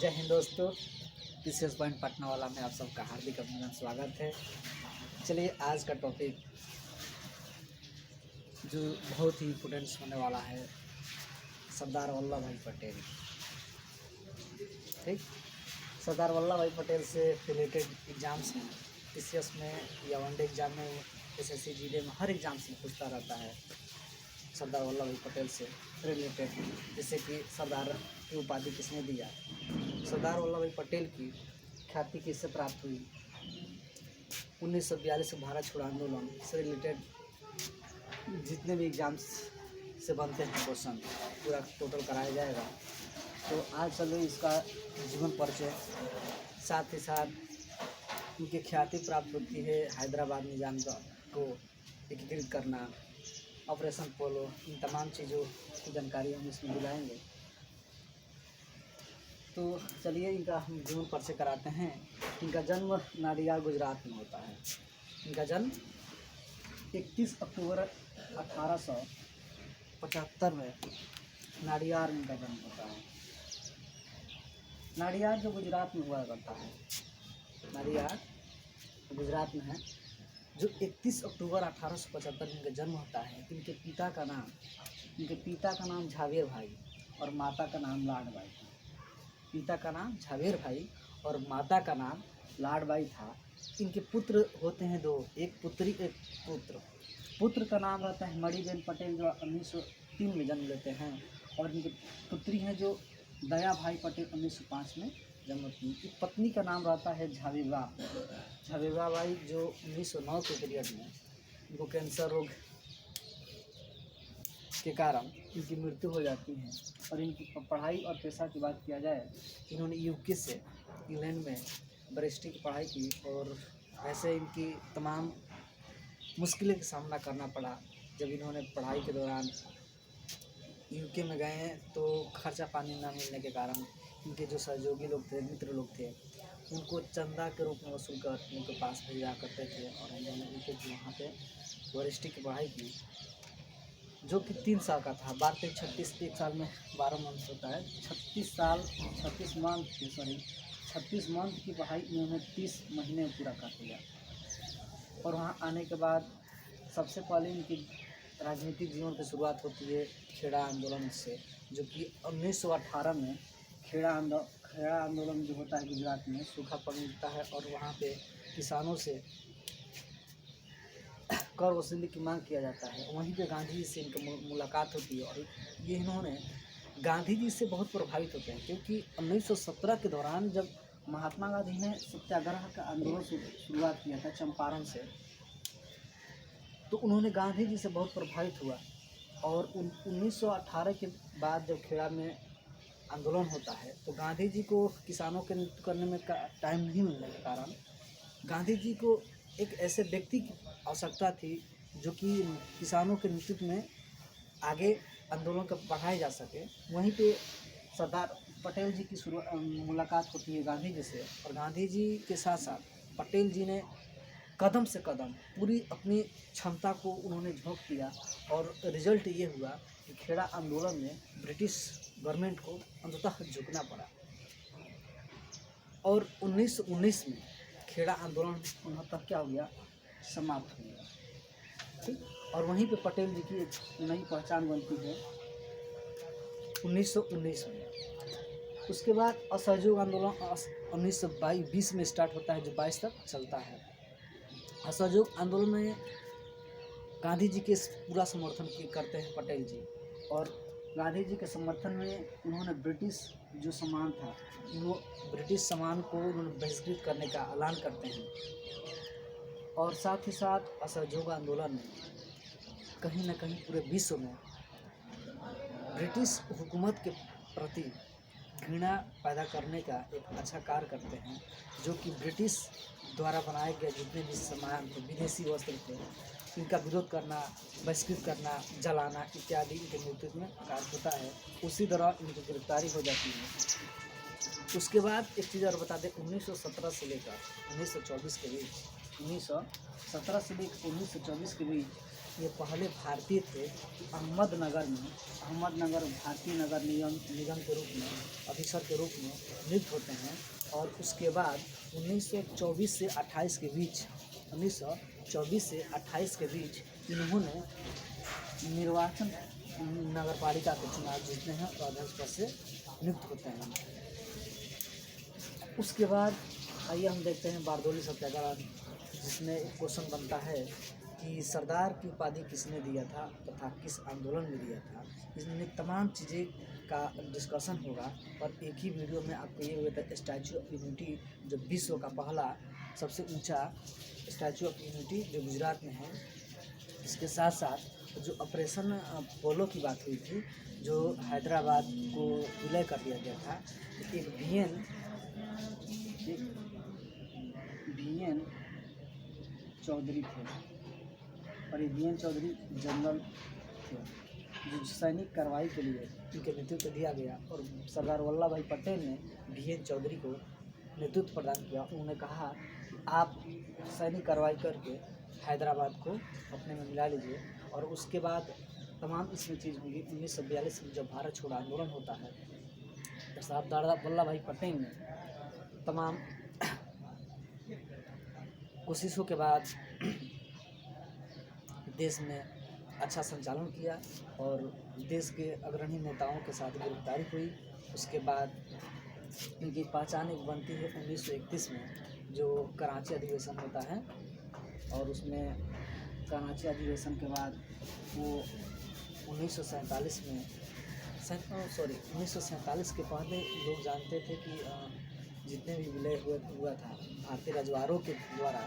जय हिंद दोस्तों, PCS point Patna वाला में आप सबका हार्दिक अभिनंदन स्वागत है। चलिए आज का टॉपिक जो बहुत ही इम्पोर्टेंट होने वाला है, सरदार वल्लभ भाई पटेल। ठीक, सरदार वल्लभ भाई पटेल से रिलेटेड एग्ज़ाम्स हैं पीसीएस में या वनडे एग्ज़ाम में, एसएससी जीडी में, हर एग्ज़ाम से पूछता रहता है सरदार वल्लभ भाई पटेल से रिलेटेड। जैसे कि सरदार की उपाधि किसने दिया, सरदार वल्लभ भाई पटेल की ख्याति किससे प्राप्त हुई, 1942 भारत छोड़ो आंदोलन से रिलेटेड जितने भी एग्ज़ाम्स से बनते हैं क्वेश्चन पूरा टोटल कराया जाएगा। तो आज चलो इसका जीवन परिचय, साथ ही साथ उनकी ख्याति प्राप्त होती है हैदराबाद निजाम को एकीकृत करना, ऑपरेशन पोलो, इन तमाम चीज़ों की जानकारी हम इसमें दिलाएंगे। तो चलिए इनका हम जीवन परिचय कराते हैं। इनका जन्म नाडियाड गुजरात में होता है। इनका जन्म 31 अक्टूबर 1875 में नाडियाड में इनका जन्म होता है। नाडियाड जो गुजरात में हुआ करता है, नाडियाड गुजरात में है, जो 31 अक्टूबर 1875 में इनका जन्म होता है। इनके पिता का नाम झावेर भाई और माता का नाम लाडबाई था। पिता का नाम झावेर भाई और माता का नाम लाडबाई था। इनके पुत्र होते हैं दो, एक पुत्री एक पुत्र। पुत्र का नाम रहता है मणिबेन पटेल, जो 1903 में जन्म लेते हैं, और इनकी पुत्री हैं जो दया भाई पटेल, 1905 में जन्म होती है। पत्नी का नाम रहता है झावेबा बाई, जो 1909 के पीरियड में इनको कैंसर रोग के कारण इनकी मृत्यु हो जाती है। और इनकी पढ़ाई और पेशा की बात किया जाए, इन्होंने यूके से इंग्लैंड में बैरिस्ट्री की पढ़ाई की, और ऐसे इनकी तमाम मुश्किलों का सामना करना पड़ा। जब इन्होंने पढ़ाई के दौरान यूके में गए हैं तो खर्चा पानी ना मिलने के कारण इनके जो सहयोगी लोग थे, मित्र लोग थे, उनको चंदा के रूप में वसूल कर उनके पास भेजा करते थे। और उन्होंने उनके वहाँ पे बैरिस्ट्री की पढ़ाई की, जो कि 3 साल का था। 12-36 एक साल में 12 मंथ होता है, 36 मंथ की पढ़ाई इन्होंने 30 महीने में पूरा कर लिया। और वहाँ आने के बाद सबसे पहले इनकी राजनीतिक जीवन की शुरुआत होती है खेड़ा आंदोलन से, जो कि 1918 में खेड़ा आंदोलन जो होता है गुजरात में, सूखा पड़ मिलता है और वहाँ पे किसानों से कर वसूली की मांग किया जाता है। वहीं पे गांधी जी से इनकी मुलाकात होती है, और ये इन्होंने गांधी जी से बहुत प्रभावित होते हैं, क्योंकि 1917 के दौरान जब महात्मा गांधी ने सत्याग्रह का आंदोलन शुरुआत किया था चंपारण से, तो उन्होंने गांधी जी से बहुत प्रभावित हुआ। और 1918 के बाद जब खेड़ा में आंदोलन होता है, तो गांधी जी को किसानों के नेतृत्व करने में टाइम नहीं मिलने के कारण गांधी जी को एक ऐसे व्यक्ति की आवश्यकता थी जो कि किसानों के नेतृत्व में आगे आंदोलन को बढ़ाया जा सके। वहीं पे सरदार पटेल जी की मुलाकात होती है गांधी जी से, और गांधी जी के साथ साथ पटेल जी ने कदम से कदम पूरी अपनी क्षमता को उन्होंने झोंक दिया, और रिजल्ट ये हुआ कि खेड़ा आंदोलन में ब्रिटिश गवर्नमेंट को अंततः झुकना पड़ा। और 1919 में खेड़ा आंदोलन अंततः क्या हो गया, समाप्त हो गया। ठीक, और वहीं पे पटेल जी की एक नई पहचान बनती है 1919 में। उसके बाद असहयोग आंदोलन 1920 में स्टार्ट होता है, जो 22 तक चलता है। असहयोग आंदोलन में गांधी जी के पूरा समर्थन करते हैं पटेल जी, और गांधी जी के समर्थन में उन्होंने ब्रिटिश जो सामान था, वो ब्रिटिश सामान को उन्होंने बहिष्कृत करने का ऐलान करते हैं। और साथ ही साथ असहयोग आंदोलन में कहीं न कहीं पूरे विश्व में ब्रिटिश हुकूमत के प्रति घृणा पैदा करने का एक अच्छा कार्य करते हैं, जो कि ब्रिटिश द्वारा बनाए गए जितने भी सामान थे, विदेशी वस्त्र थे, इनका विरोध करना, बहिष्कृत करना, जलाना इत्यादि इनके नेतृत्व में कार्य होता है। उसी दौरान इनकी गिरफ्तारी हो जाती है। उसके बाद एक चीज़ और बता दें, 1917 से लेकर 1924 के बीच, 1917 से लेकर 1924 के बीच ये पहले भारतीय थे कि अहमदनगर भारतीय नगर निगम के रूप में अफसर के रूप में नियुक्त होते हैं। और उसके बाद 1924 से 28 के बीच 1924 से 28 के बीच इन्होंने निर्वाचन नगर पालिका के चुनाव जीतते हैं और अध्यक्ष पद से नियुक्त होते हैं। उसके बाद आइए हम देखते हैं बारदोली सत्याग्रह, जिसमें एक क्वेश्चन बनता है कि सरदार की उपाधि किसने दिया था तथा किस आंदोलन में दिया था। इसमें तमाम चीज़ें का डिस्कशन होगा और एक ही वीडियो में आपको ये होगा था स्टैचू ऑफ यूनिटी, जो विश्व का पहला सबसे ऊंचा स्टैचू ऑफ यूनिटी जो गुजरात में है। इसके साथ साथ जो ऑपरेशन पोलो की बात हुई थी, जो हैदराबाद को विलय कर दिया गया था, एक VN चौधरी थे और ये VN चौधरी जनरल थे, जो सैनिक कार्रवाई के लिए इनके नेतृत्व दिया गया। और सरदार वल्लभ भाई पटेल ने VN चौधरी को नेतृत्व प्रदान किया। उन्होंने कहा कि आप सैनिक कार्रवाई करके हैदराबाद को अपने में मिला लीजिए। और उसके बाद तमाम इसमें चीज़ होंगी। 1942 में जब भारत छोड़ो आंदोलन होता है तो सरदार वल्लभ भाई पटेल ने तमाम कोशिशों के बाद देश में अच्छा संचालन किया और देश के अग्रणी नेताओं के साथ गिरफ्तारी हुई। उसके बाद इनकी पहचान एक बनती है 1931 में, जो कराची अधिवेशन होता है। और उसमें कराची अधिवेशन के बाद वो 1947 के पहले लोग जानते थे कि जितने भी विलय हुआ था भारतीय रजवाड़ों के द्वारा,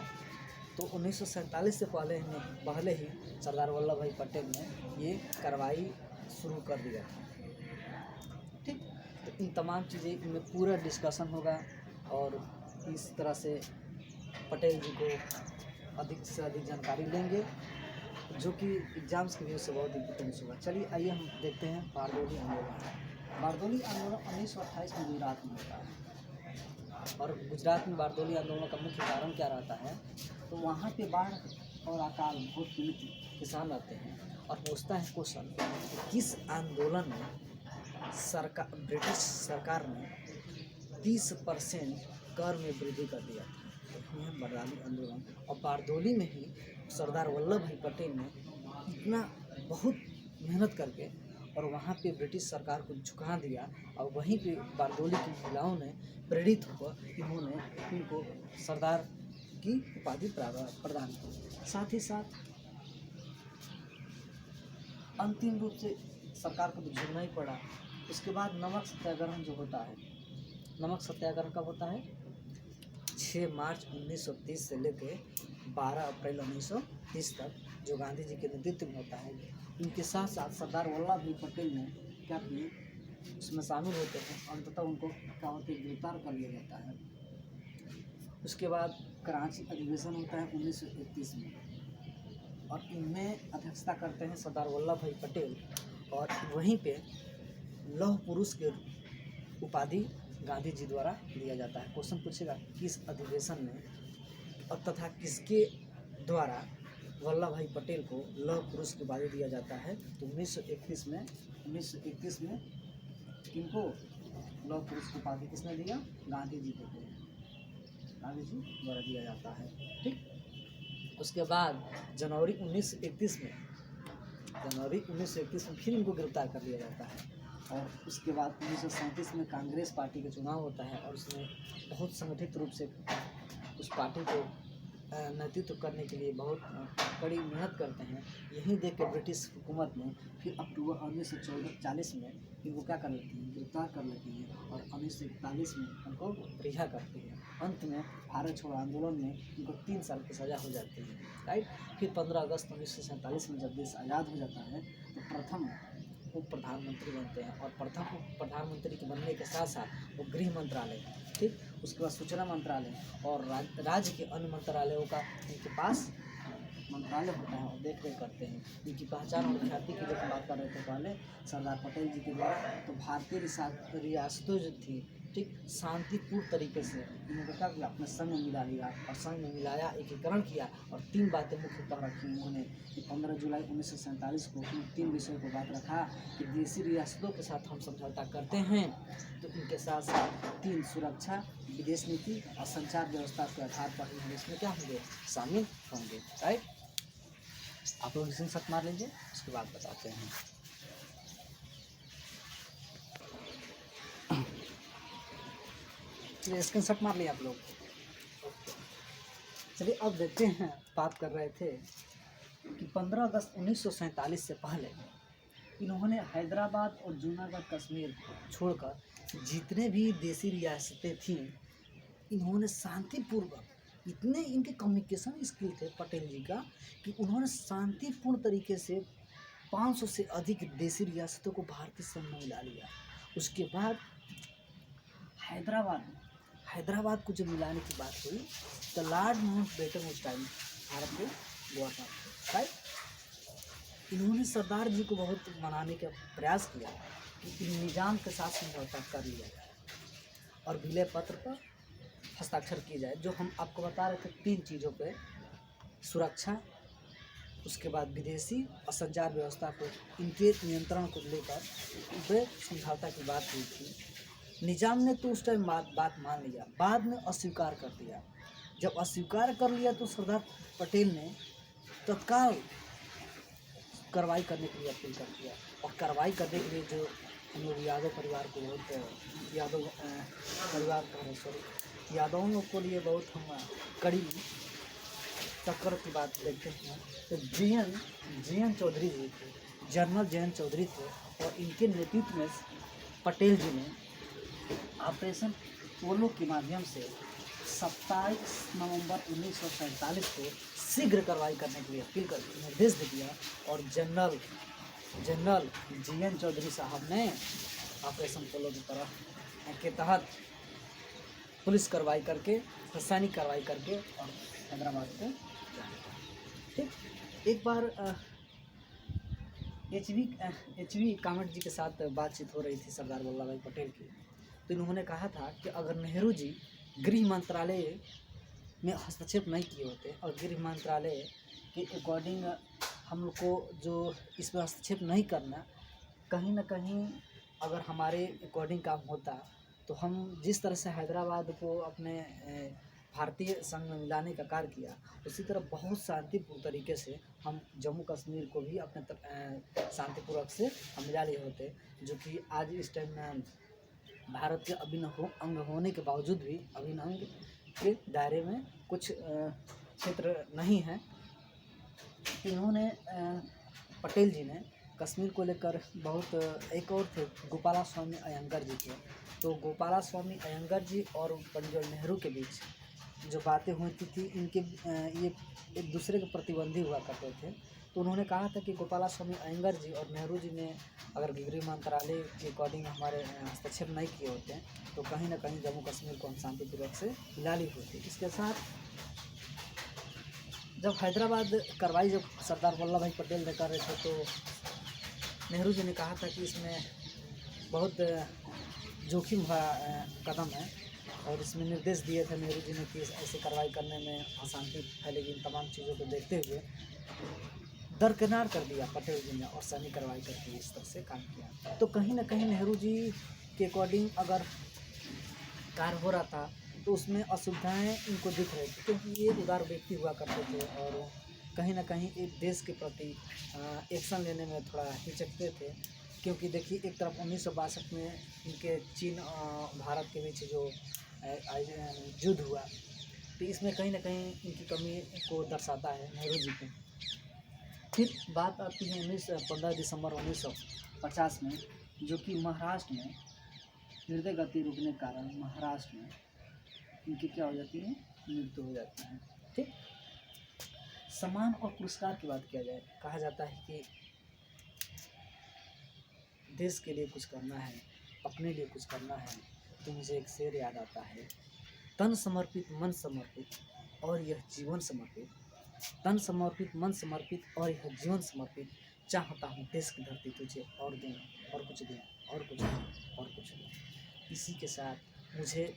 तो 1947 से पहले ही सरदार वल्लभ भाई पटेल ने ये कार्रवाई शुरू कर दिया था। ठीक, तो इन तमाम चीज़ें इनमें पूरा डिस्कशन होगा और इस तरह से पटेल जी को अधिक से अधिक जानकारी लेंगे, जो कि एग्जाम्स के व्यू से बहुत इम्पोर्टेंस होगा। चलिए आइए हम देखते हैं बारदोली आंदोलन। बारदोली आंदोलन 1928 में गुजरात में होता है। और गुजरात में बारदोली आंदोलन का मुख्य कारण क्या रहता है, तो वहाँ पे बाढ़ और अकाल बहुत पीड़ित किसान रहते हैं। और पूछता है क्वेश्चन कि किस आंदोलन में ब्रिटिश सरकार ने 30% कर में वृद्धि कर दिया था, तो यह बारदोली आंदोलन। और बारदोली में ही सरदार वल्लभ भाई पटेल ने इतना बहुत मेहनत करके और वहाँ पे ब्रिटिश सरकार को झुका दिया। और वहीं पे बारदोली की महिलाओं ने प्रेरित होकर इन्होंने इनको सरदार की उपाधि प्रदान की। साथ ही साथ अंतिम रूप से सरकार को तो झुकना ही पड़ा। उसके बाद नमक सत्याग्रह जो होता है, नमक सत्याग्रह कब होता है? 6 मार्च 1930 से लेकर 12 अप्रैल 1930 तक, जो गांधी जी के नेतृत्व में होता है। इनके साथ साथ सरदार वल्लभ भाई पटेल ने क्या किए, उसमें शामिल होते हैं। अंततः उनको क्या होते हैं, गिरफ्तार कर लिया जाता है। उसके बाद कराची अधिवेशन होता है 1931 में और इनमें अध्यक्षता करते हैं सरदार वल्लभ भाई पटेल। और वहीं पे लौह पुरुष के उपाधि गांधी जी द्वारा दिया जाता है। क्वेश्चन पूछेगा किस अधिवेशन में और तथा किसके द्वारा वल्लभ भाई पटेल को लौह पुरुष की उपाधि दिया जाता है, तो 1931 में किनको लौह पुरुष की उपाधि किसने दिया? गांधी जी को, गांधी जी द्वारा दिया जाता है। ठीक, उसके बाद जनवरी 1931 में फिर इनको गिरफ्तार कर लिया जाता है। और उसके बाद 1937 में कांग्रेस पार्टी का चुनाव होता है और उसमें बहुत संगठित रूप से उस पार्टी को नेतृत्व करने के लिए बहुत कड़ी मेहनत करते हैं। यही देख के ब्रिटिश हुकूमत ने फिर अक्टूबर 1940 में इनको क्या कर लेती है, गिरफ्तार कर लेती है और 1941 में उनको रिहा करती है। अंत में भारत छोड़ो आंदोलन में इनको 3 साल की सज़ा हो जाती है। राइट, फिर 15 अगस्त 1947 में जब देश आज़ाद हो जाता है तो प्रथम उप प्रधानमंत्री बनते हैं। और प्रथम उप प्रधानमंत्री के बनने के साथ साथ वो गृह मंत्रालय, ठीक, उसके बाद सूचना मंत्रालय और राज्य के अन्य मंत्रालयों का इनके पास मंत्रालय होता है और देख रेख करते हैं। इनकी पहचान और ख्याति की जब बात कर रहे थे पहले सरदार पटेल जी के द्वारा, तो भारतीय रियासतें जो थी, ठीक शांतिपूर्ण तरीके से इन्होंने क्या किया, अपने संग में मिला लिया और संग में मिलाया, एकीकरण किया और 3 बातें मुख्यतः रखी उन्होंने कि 15 जुलाई 1947 को इन 3 विषयों को बात रखा कि देशी रियासतों के साथ हम समझौता करते हैं, तो इनके साथ साथ 3 सुरक्षा, विदेश नीति और संचार व्यवस्था के आधार पर इन इसमें क्या होंगे, शामिल होंगे। राइट, आप लोग इसे शट मार लीजिए, उसके बाद बताते हैं। स्क्रीन शॉट मार लिया आप लोग। चलिए अब देखते हैं, बात कर रहे थे कि 15 अगस्त 1947 से पहले इन्होंने हैदराबाद और जूनागढ़ कश्मीर छोड़कर जितने भी देशी रियासतें थीं, इन्होंने शांतिपूर्वक, इतने इनके कम्युनिकेशन स्किल थे पटेल जी का कि उन्होंने शांतिपूर्ण तरीके से 500 से अधिक देशी रियासतों को भारतीय संघ में मिला लिया। उसके बाद हैदराबाद को जब मिलाने की बात हुई तो लॉर्ड माउंटबेटन उस टाइम भारत में गवर्नर थे। राइट, इन्होंने सरदार जी को बहुत मनाने का प्रयास किया कि निजाम के साथ समझौता कर लिया जाए और विलय पत्र पर हस्ताक्षर किए जाए। जो हम आपको बता रहे थे 3 चीज़ों पे, सुरक्षा, उसके बाद विदेशी और संचार व्यवस्था को, इनके नियंत्रण को लेकर वे समझौता की बात हुई थी। निजाम ने तो उस टाइम बात मान लिया, बाद में अस्वीकार कर दिया। जब अस्वीकार कर लिया तो सरदार पटेल ने तत्काल कार्रवाई करने के लिए अपील कर दिया और कार्रवाई करने के लिए जो हम लोग यादव परिवार को बहुत यादवों को लिए बहुत हम कड़ी टक्कर की बात देखते हैं। तो जे एन चौधरी जी थे, जनरल जे.एन. चौधरी थे और इनके नेतृत्व में पटेल जी ने ऑपरेशन पोलो के माध्यम से 27 नवंबर 1947 को शीघ्र कार्रवाई करने के लिए अपील कर निर्देश दे दिया और जनरल जे.एन. चौधरी साहब ने ऑपरेशन पोलो के तहत पुलिस कार्रवाई करके, रासायनिक कार्रवाई करके और हैदराबाद को, ठीक। एक बार एच.वी. कामत जी के साथ बातचीत हो रही थी सरदार वल्लभ भाई पटेल की, तो इन्होंने कहा था कि अगर नेहरू जी गृह मंत्रालय में हस्तक्षेप नहीं किए होते और गृह मंत्रालय के अकॉर्डिंग हम लोग को जो इसमें हस्तक्षेप नहीं करना, कहीं ना कहीं अगर हमारे अकॉर्डिंग काम होता तो हम जिस तरह से हैदराबाद को अपने भारतीय संघ में मिलाने का कार्य किया, उसी तरह बहुत शांतिपूर्ण तरीके से हम जम्मू कश्मीर को भी अपने शांतिपूर्वक से हम मिला लिए होते, जो कि आज इस टाइम में भारत के अभिन्न अंग होने के बावजूद भी अभिन्न अंग के दायरे में कुछ क्षेत्र नहीं है। इन्होंने पटेल जी ने कश्मीर को लेकर बहुत, एक और थे गोपाला स्वामी अयंगर जी के, तो गोपाला स्वामी अयंगर जी और पंडित नेहरू के बीच जो बातें होती थी, इनके ये एक दूसरे के प्रतिबंधी हुआ करते थे। तो उन्होंने कहा था कि गोपाला स्वामी अयंगर जी और नेहरू जी ने अगर गृह मंत्रालय के अकॉर्डिंग हमारे हस्तक्षेप नहीं किए होते तो कहीं ना कहीं जम्मू कश्मीर को हम शांतिपूर्वक से मिला ली होती। इसके साथ जब हैदराबाद कार्रवाई जब सरदार वल्लभ भाई पटेल ने कर रहे थे तो नेहरू जी ने कहा था कि इसमें बहुत जोखिम भरा कदम है और इसमें निर्देश दिए थे नेहरू जी ने कि ऐसे कार्रवाई करने में अशांति फैलेगी। इन तमाम चीज़ों को देखते हुए दरकिनार कर दिया पटेल जी ने और सैनिक कार्रवाई करके इस तरह से काम किया। तो कहीं ना कहीं नेहरू जी के अकॉर्डिंग अगर कार्य हो रहा था तो उसमें असुविधाएं इनको दिख रही थी, क्योंकि ये उदार व्यक्ति हुआ करते थे और कहीं ना कहीं एक देश के प्रति एक्शन लेने में थोड़ा हिचकते थे। क्योंकि देखिए एक तरफ 1962 में इनके चीन भारत के बीच जो युद्ध हुआ, तो इसमें कहीं ना कहीं इनकी कमी को दर्शाता है नेहरू जी को। फिर बात आती है 15 दिसंबर 1950 में, जो कि महाराष्ट्र में हृदय गति रुकने के कारण महाराष्ट्र में इनकी क्या हो जाती है, मृत्यु हो जाती है। ठीक, सम्मान और पुरस्कार की बात किया जाए, कहा जाता है कि देश के लिए कुछ करना है, अपने लिए कुछ करना है, तो मुझे एक शेर याद आता है, तन समर्पित मन समर्पित और यह जीवन समर्पित, तन समर्पित मन समर्पित और यह जीवन समर्पित, चाहता हूँ देश की धरती तुझे और दें और कुछ दें और कुछ दें और कुछ दें। इसी के साथ मुझे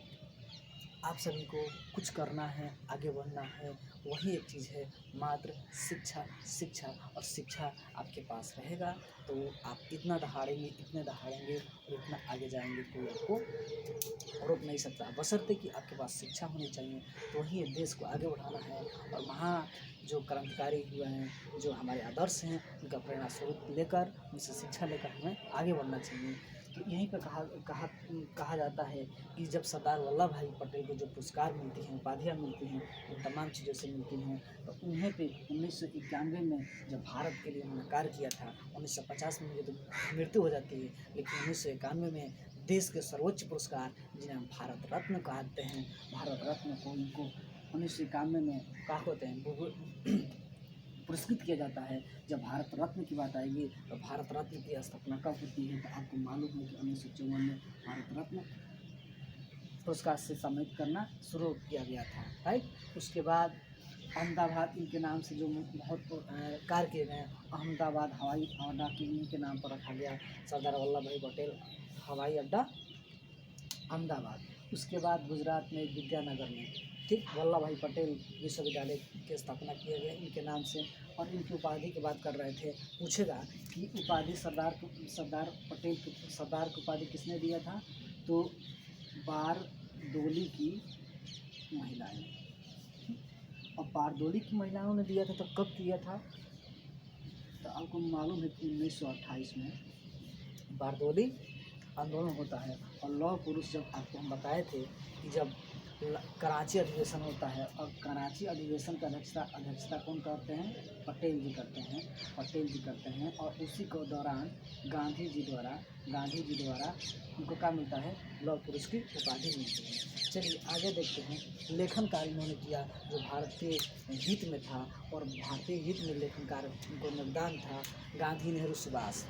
आप सभी को कुछ करना है, आगे बढ़ना है, वही एक चीज़ है, मात्र शिक्षा, शिक्षा और शिक्षा आपके पास रहेगा तो आप इतना दहाड़ेंगे और इतना आगे जाएंगे, कोई आपको रोक नहीं सकता, बशर्ते कि आपके पास शिक्षा होनी चाहिए। तो वही देश को आगे बढ़ाना है और वहाँ जो क्रांतिकारी हुए हैं, जो हमारे आदर्श हैं, उनका प्रेरणा स्वरूप लेकर, उनसे शिक्षा लेकर हमें आगे बढ़ना चाहिए। तो यहीं पर कहा जाता है कि जब सरदार वल्लभ भाई पटेल को जो पुरस्कार मिलती हैं, उपाधियाँ मिलती हैं, इन तमाम चीज़ों से मिलती हैं, तो उन्हें पे 1991 में जब भारत के लिए उन्होंने कार्य किया था, 1950 में उनकी तो मृत्यु हो जाती है, लेकिन 1991 में देश के सर्वोच्च पुरस्कार जिन्हें हम भारत रत्न कहते हैं, भारत रत्न को उनको 1991 में क्या होते हैं पुरस्कृत किया जाता है। जब भारत रत्न की बात आएगी तो भारत रत्न की स्थापना कब होती है, तो आपको मालूम है कि 1954 में भारत रत्न पुरस्कार से सम्मानित करना शुरू किया गया था, राइट। उसके बाद अहमदाबाद इनके नाम से जो बहुत कार्य किए गए, अहमदाबाद हवाई अड्डा के इनके नाम पर रखा गया, सरदार वल्लभ भाई पटेल हवाई अड्डा अहमदाबाद। उसके बाद गुजरात में विद्यानगर में, ठीक, वल्लभ भाई पटेल विश्वविद्यालय की स्थापना किए गए इनके नाम से। और इनकी उपाधि की बात कर रहे थे, पूछेगा कि उपाधि सरदार पटेल की सरदार की उपाधि किसने दिया था, तो बारदोली की महिलाएं, और बारदोली की महिलाओं ने दिया था। तो कब दिया था, तो आपको मालूम है कि 1928 में बारदोली आंदोलन होता है। और लौह पुरुष जब आपको हम बताए थे कि जब कराची अधिवेशन होता है, और कराची अधिवेशन का अध्यक्षता कौन करते हैं, पटेल जी करते हैं, और उसी को दौरान गांधी जी द्वारा उनको क्या मिलता है, लौह पुरुष की उपाधि मिलती है। चलिए आगे देखते हैं। लेखन कार्य इन्होंने किया जो भारत के हित में था, और भारतीय हित में लेखन कार्य उनको योगदान था। गांधी नेहरू सुभाष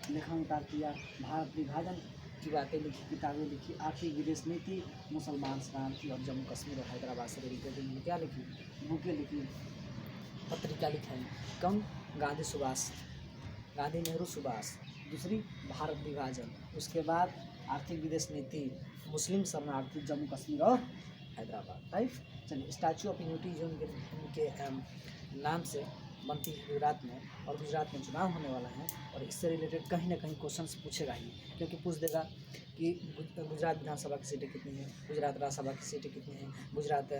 लेखन कार्य किया, भारत विभाजन की बातें लिखी, किताबें लिखी, आर्थिक विदेश नीति, मुसलमान शरणार्थी और जम्मू कश्मीर और हैदराबाद से रिलेटेड उन्होंने क्या लिखी, बुकें लिखी, पत्रिका लिखाई। कम गांधी नेहरू सुभाष। दूसरी भारत विभाजन, उसके बाद आर्थिक विदेश नीति, मुस्लिम शरणार्थी, जम्मू कश्मीर और हैदराबाद, राइट। चलिए, स्टैचू ऑफ यूनिटी जो उनके नाम से बनती है गुजरात में, और गुजरात में चुनाव होने वाला है, और इससे रिलेटेड कहीं ना कहीं क्वेश्चंस पूछेगा ही, क्योंकि पूछ देगा कि गुजरात विधानसभा की सीटें कितनी हैं, गुजरात राज्यसभा की सीटें कितनी हैं, गुजरात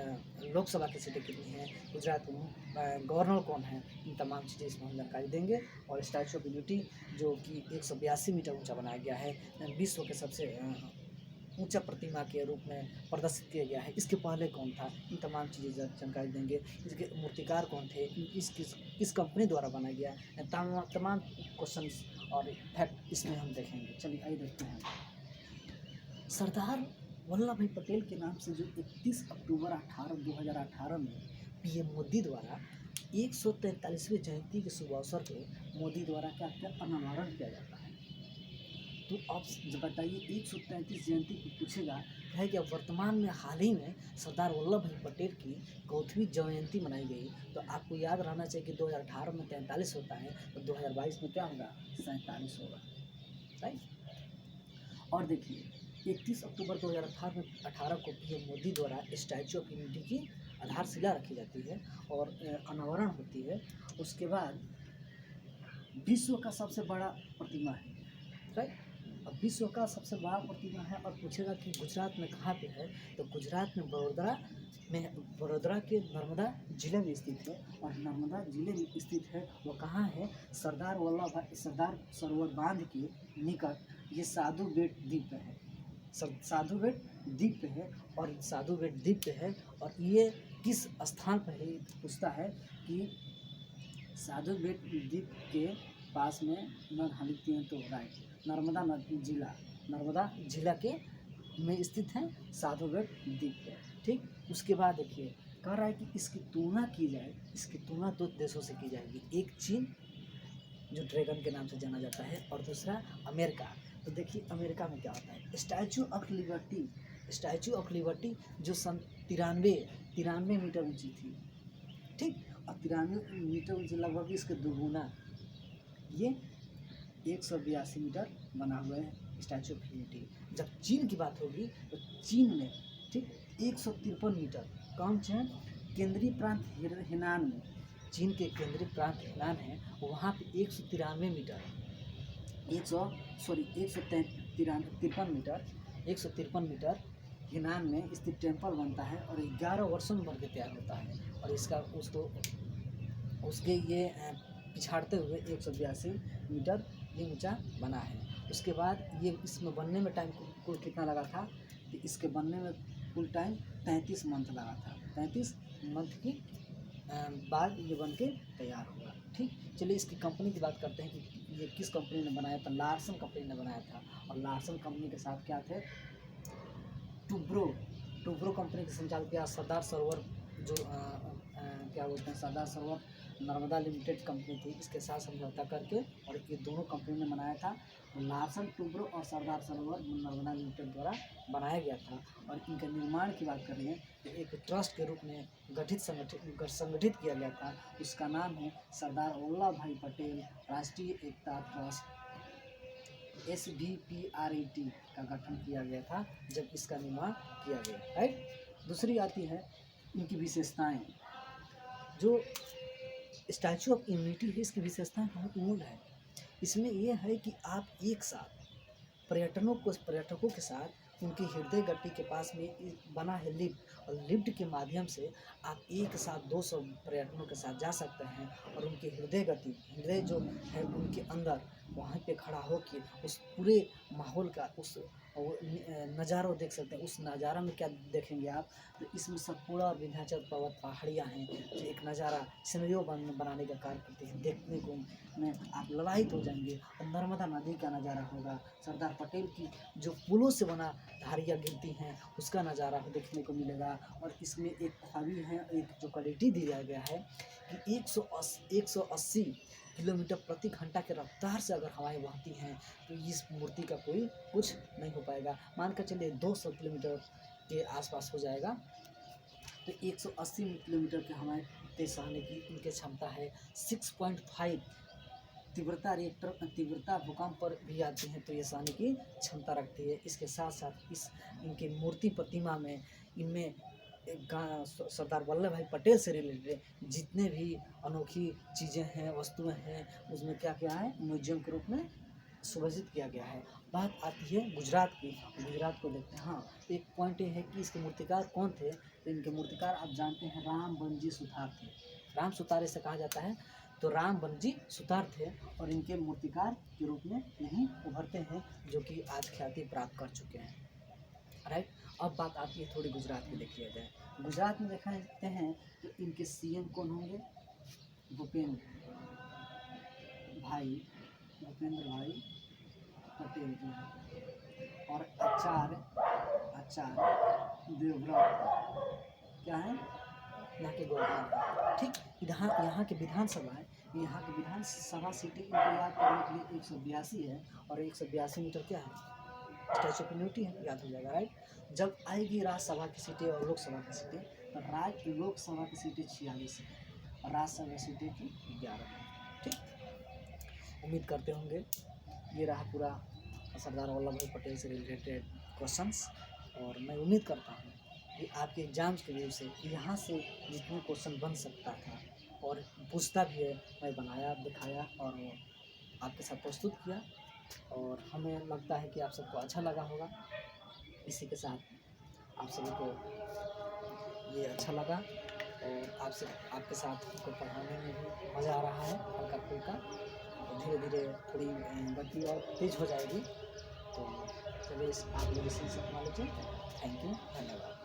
लोकसभा की सीटें कितनी हैं, गुजरात गवर्नर कौन है, इन तमाम चीज़ें इसमें हम जानकारी देंगे। और स्टैचू ऑफ यूनिटी जो कि 182 मीटर ऊंचा बनाया गया है, विश्व के सबसे ऊंचा प्रतिमा के रूप में प्रदर्शित किया गया है, इसके पहले कौन था, इन तमाम चीज़ें जानकारी देंगे। इसके मूर्तिकार कौन थे, किस कंपनी द्वारा बनाया गया, तमाम क्वेश्चंस और फैक्ट इसमें हम देखेंगे। चलिए आइए देखते हैं। सरदार वल्लभ भाई पटेल के नाम से जो 31 अक्टूबर 2018 में पीएम मोदी द्वारा 143वीं जयंती के शुभ अवसर पर मोदी द्वारा क्या अनावरण किया जाता है। तो आप बताइए, 133 जयंती को पूछेगा है कि अब वर्तमान में हाल ही में सरदार वल्लभ भाई पटेल की 100वीं जयंती मनाई गई, तो आपको याद रहना चाहिए कि 2018 में 43 होता है, तो 2022 में क्या होगा, 47 होगा, राइट। और देखिए, 31 अक्टूबर 2018 को पीएम मोदी द्वारा स्टैचू ऑफ यूनिटी की आधारशिला रखी जाती है और अनावरण होती है। उसके बाद विश्व का सबसे बड़ा प्रतिमा है, राइट। अब विश्व का सबसे बड़ा प्रतिमा है, और पूछेगा कि गुजरात में कहाँ पे है, तो गुजरात में बड़ोदरा के नर्मदा जिले में स्थित है। और नर्मदा जिले में स्थित है वो कहाँ है, सरदार सरोवर बांध के निकट ये साधु बेट द्वीप पे है, साधु बेट द्वीप पे है। और साधु बेट द्वीप पे है, और ये किस स्थान पर है, पूछता है कि साधु बेट द्वीप के पास में हम लिखते हैं तो राइट, नर्मदा जिला के में स्थित है साधु बेट द्वीप पे, ठीक। उसके बाद देखिए, कह रहा है कि इसकी तुलना दो देशों से की जाएगी, एक चीन जो ड्रैगन के नाम से जाना जाता है, और दूसरा अमेरिका। तो देखिए अमेरिका में क्या होता है, स्टैचू ऑफ लिबर्टी जो सन 93 मीटर ऊंची थी, ठीक। और 93 मीटर ऊंची, लगभग इसके दोगुना, ये 182 मीटर बना हुआ है, स्टैचू ऑफ यूनिटी। जब चीन की बात होगी तो चीन में ठीक 153 मीटर कामचैन केंद्रीय प्रांत हेनान में, चीन के केंद्रीय प्रांत हेनान है वहाँ पे 193 मीटर 153 मीटर हेनान में स्थित टेम्पल बनता है और 11 वर्षों में बनकर तैयार होता है। और इसका उसके ये पिछाड़ते हुए 182 मीटर ये ऊंचा बना है। उसके बाद ये इसमें बनने में टाइम कुल कितना लगा था, तो इसके बनने में कुल टाइम 33 मंथ लगा था। 33 मंथ की बाद ये बन के तैयार हुआ। ठीक, चलिए इसकी कंपनी की बात करते हैं कि ये किस कंपनी ने बनाया था। लार्सन कंपनी ने बनाया था और लार्सन कंपनी के साथ क्या थे, टुब्रो कंपनी के संचालक किया सरदार सरोवर, जो क्या बोलते हैं सरदार सरोवर नर्मदा लिमिटेड कंपनी थी, इसके साथ समझौता करके और ये दोनों कंपनी ने बनाया था। लार्सन टुब्रो और सरदार सरोवर नर्मदा लिमिटेड द्वारा बनाया गया था। और इनके निर्माण की बात कर रहे हैं तो एक ट्रस्ट के रूप में संगठित किया गया था। उसका नाम है सरदार वल्लभ भाई पटेल राष्ट्रीय एकता ट्रस्ट, SVPRET का गठन किया गया था जब इसका निर्माण किया गया। राइट, दूसरी आती है इनकी विशेषताएं। जो स्टैचू ऑफ यूनिटी है इसकी विशेषताएं बहुत मूल है। इसमें यह है कि आप एक साथ पर्यटकों के साथ उनकी हृदय गति के पास में बना है लिफ्ट, और लिफ्ट के माध्यम से आप एक साथ 200 पर्यटकों के साथ जा सकते हैं और उनकी हृदय जो है उनके अंदर वहाँ पे खड़ा होकर उस पूरे माहौल का उस नज़ारा देख सकते हैं। उस नज़ारा में क्या देखेंगे आप, तो इसमें सतपुड़ा और विंध्याचल पर्वत पहाड़ियाँ हैं जो एक नज़ारा सिनेरियो बनाने का कार्य करते हैं। देखने को में आप ललायित हो जाएंगे। और नर्मदा नदी का नज़ारा होगा, सरदार पटेल की जो पुलों से बना धारियाँ गिरती हैं उसका नज़ारा देखने को मिलेगा। और इसमें एक ख्वाबी है, एक जो क्वालिटी दिया गया है कि 180 किलोमीटर प्रति घंटा के रफ्तार से अगर हवाएं बहती हैं तो इस मूर्ति का कोई कुछ नहीं हो पाएगा। मान कर चलिए 200 किलोमीटर के आसपास हो जाएगा तो 180 किलोमीटर के हवाएं तेज सहने की इनकी क्षमता है। 6.5 तीव्रता भूकंप पर भी आती है तो ये सहने की क्षमता रखती है। इसके साथ साथ इनकी मूर्ति प्रतिमा में इनमें सरदार वल्लभ भाई पटेल से रिलेटेड जितने भी अनोखी चीज़ें हैं, वस्तुएं हैं, उसमें क्या क्या है म्यूजियम के रूप में सुभूषित किया गया है। बात आती है गुजरात की, गुजरात को देखते हैं। हाँ, एक पॉइंट ये है कि इसके मूर्तिकार कौन थे, तो इनके मूर्तिकार आप जानते हैं राम बनजी सुतार थे। राम सुतार से कहा जाता है, तो राम बनजी सुतार थे और इनके मूर्तिकार के रूप में यहीं उभरते हैं जो कि आज ख्याति प्राप्त कर चुके हैं। राइट, अब बात आती है थोड़ी गुजरात में देख लिया जाए। गुजरात में देखा जाते हैं तो इनके CM कौन होंगे, भूपेंद्र भाई पटेल जी हैं। और आचार्य देवव्रत क्या है, यहाँ के गवर्नर हैं। ठीक, यहाँ के विधानसभा है, यहाँ की विधानसभा सीटें इनको याद करने के लिए 182 है और 182 मीटर क्या है, स्टैचू ऑफ यूनिटी है, याद हो जाएगा। राइट, जब आएगी राज्यसभा की सीटें और लोकसभा की सीटें तो लोकसभा की सीटें 46 है और राज्यसभा की सीटें की 11 है। ठीक, उम्मीद करते होंगे ये रहा पूरा सरदार वल्लभ भाई पटेल से रिलेटेड क्वेश्चंस। और मैं उम्मीद करता हूँ कि आपके एग्जाम्स के व्यू से यहाँ से जितने क्वेश्चन बन सकता था और पूछता भी है, मैं बनाया, दिखाया और आपके साथ प्रस्तुत किया और हमें लगता है कि आप सबको अच्छा लगा होगा। इसी के साथ आप सभी को ये अच्छा लगा और आपके साथ को पढ़ाने में भी मज़ा आ रहा है हल्का फुल्का। धीरे धीरे थोड़ी गति और तेज़ हो जाएगी। तो चलिए आप लोग इसी से मान लीजिए। थैंक यू, धन्यवाद।